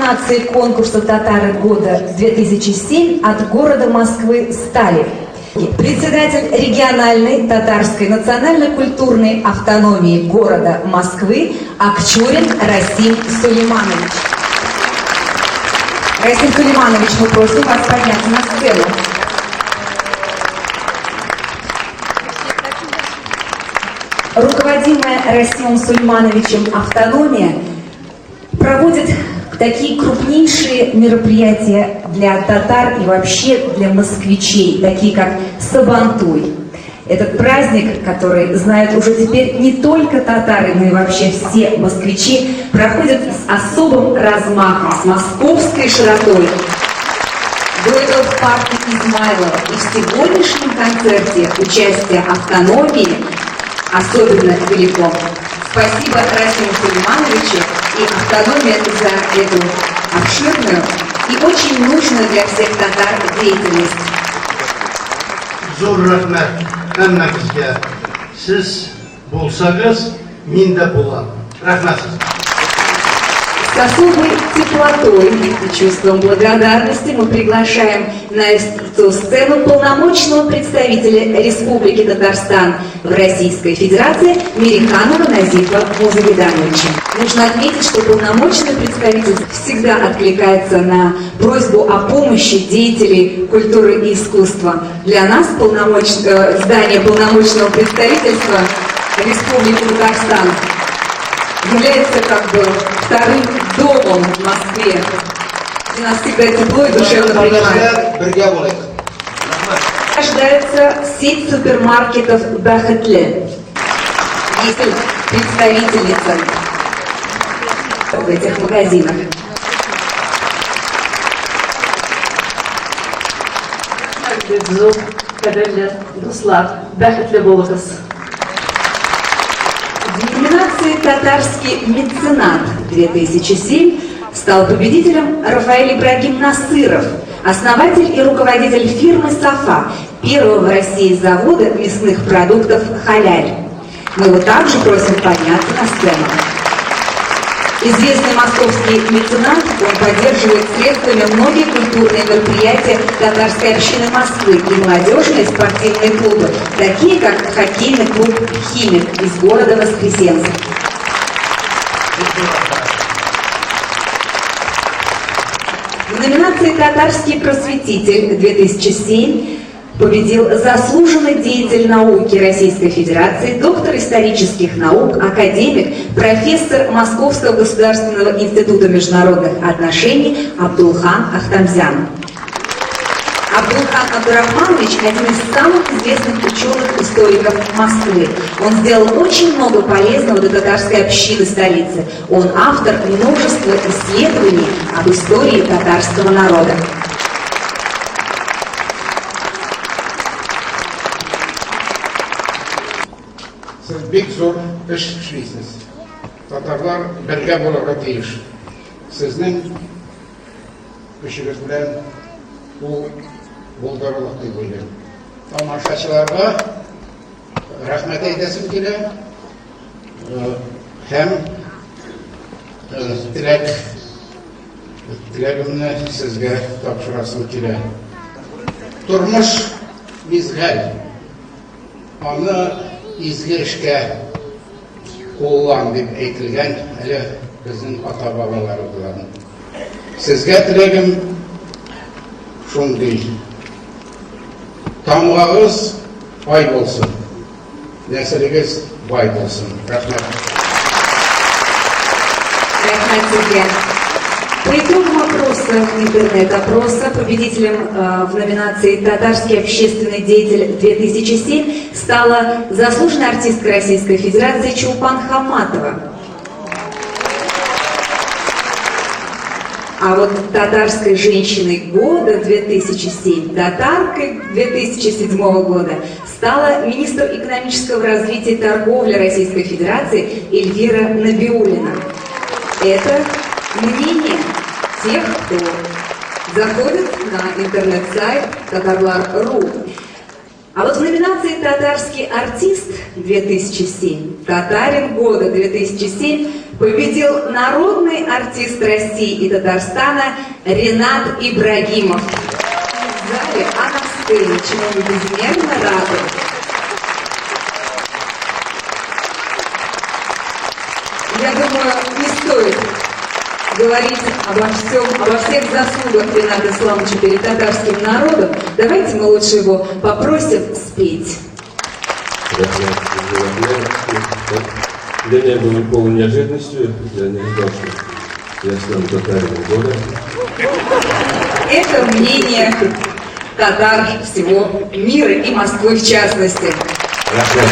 номинации конкурса «Татары года-2007» от города Москвы стали председатель региональной татарской национально-культурной автономии города Москвы Акчурин Расим Сулейманович. Расим Сулейманович, мы просим вас подняться на сцену. Руководимая Расимом Сулеймановичем автономия проводит такие крупнейшие мероприятия для татар и вообще для москвичей, такие как Сабантуй. Этот праздник, который знают уже теперь не только татары, но и вообще все москвичи, проходит с особым размахом, с московской широтой. До этого в парке Измайлова. И в сегодняшнем концерте участие автономии особенно велико. Спасибо Расиму Сулеймановичу и автономии за эту обширную и очень нужную для всех татар деятельность. Зор рахмат hammanizga. Siz bo'lsangiz, men de bo'laman. Rahmat. С особой теплотой и чувством благодарности мы приглашаем на эту сцену полномочного представителя Республики Татарстан в Российской Федерации Мириханова Назифа Музагидановича. Нужно отметить, что полномочный представитель всегда откликается на просьбу о помощи деятелей культуры и искусства. Для нас здание полномочного представительства Республики Татарстан является как бы вторым домом в Москве. И нас всегда тепло и душевно принимают. Рождается сеть супермаркетов Бахетле. Есть представительница в этих магазинах. В номинации «Татарский меценат-2007» стал победителем Рафаэль Ибрагим Насыров, основатель и руководитель фирмы «Сафа», первого в России завода мясных продуктов «Халяль». Мы его также просим подняться на сцену. Известный московский меценат, он поддерживает средствами многие культурные мероприятия татарской общины Москвы и молодежные спортивные клубы, такие как хоккейный клуб «Химик» из города Воскресенск. В номинации «Татарский просветитель-2007» победил заслуженный деятель науки Российской Федерации, доктор исторических наук, академик, профессор Московского государственного института международных отношений Абдулхан Ахтамзян. Абдулхан Абдурахманович – один из самых известных ученых-историков Москвы. Он сделал очень много полезного для татарской общины столицы. Он автор множества исследований об истории татарского народа. Siz bek zo'r ish ishlaysiz. Tatarlar birga bo'lishga tiyush. Sizning ishingiz bilan bu bo'ldiriladi deb o'ylayman. Tomoshachilarga rahmat aytasim kerak. Ham tilagimni sizga topshirasim kerak. Turmush mizg'al. Onu izgi ishga qo'llan deb aytilgan hali bizning ota-bobolarimiz. Sizga tilagim shunday. Tomog'ingiz boy bo'lsin. Narsalaringiz boy bo'lsin. Rahmat. Rahmat sizga. По итогам опроса, интернет-опроса, победителем в номинации «Татарский общественный деятель-2007» стала заслуженная артистка Российской Федерации Чулпан Хаматова. А вот татарской женщиной года 2007, татаркой 2007 года стала министр экономического развития и торговли Российской Федерации Эльвира Набиуллина. Это мнение тех, кто заходит на интернет-сайт Татарлар.ру. А вот в номинации «Татарский артист-2007», «Татарин года 2007» победил народный артист России и Татарстана Ренат Ибрагимов. В зале, а на сцене, чему мы безмерно рады. Я думаю, не стоит говорить обо всех заслугах Рената Исламовича перед татарским народом. Давайте мы лучше его попросим спеть. Для меня было полной неожиданностью, я не ожидал, что я стану татарином года. Это мнение татар всего мира и Москвы в частности. Рахмет.